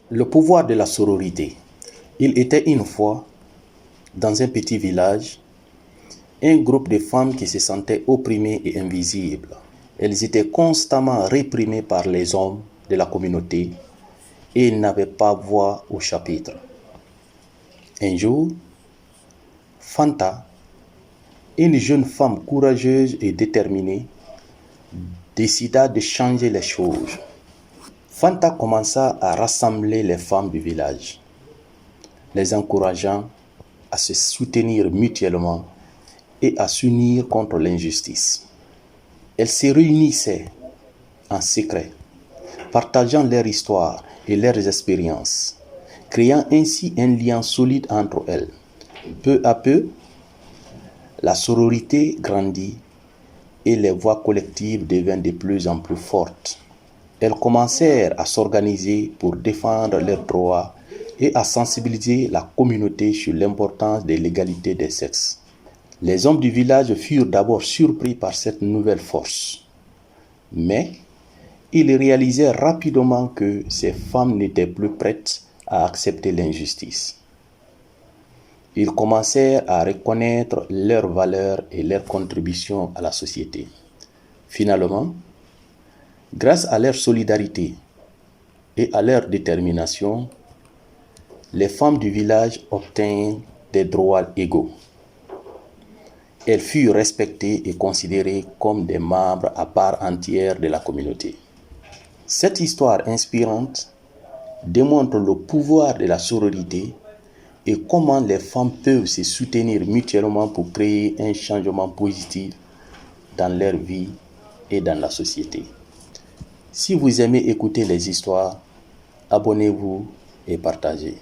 Le pouvoir de la sororité. Il était une fois, dans un petit village, un groupe de femmes qui se sentaient opprimées et invisibles. Elles étaient constamment réprimées par les hommes de la communauté et n'avaient pas voix au chapitre. Un jour, Fanta, une jeune femme courageuse et déterminée, décida de changer les choses. Fanta commença à rassembler les femmes du village, les encourageant à se soutenir mutuellement et à s'unir contre l'injustice. Elles se réunissaient en secret, partageant leur histoire et leurs expériences, créant ainsi un lien solide entre elles. Peu à peu, la sororité grandit et les voix collectives deviennent de plus en plus fortes. Elles commencèrent à s'organiser pour défendre leurs droits et à sensibiliser la communauté sur l'importance de l'égalité des sexes. Les hommes du village furent d'abord surpris par cette nouvelle force, mais ils réalisèrent rapidement que ces femmes n'étaient plus prêtes à accepter l'injustice. Ils commencèrent à reconnaître leurs valeurs et leurs contributions à la société. Finalement, grâce à leur solidarité et à leur détermination, les femmes du village obtinrent des droits égaux. Elles furent respectées et considérées comme des membres à part entière de la communauté. Cette histoire inspirante démontre le pouvoir de la sororité et comment les femmes peuvent se soutenir mutuellement pour créer un changement positif dans leur vie et dans la société. Si vous aimez écouter les histoires, abonnez-vous et partagez.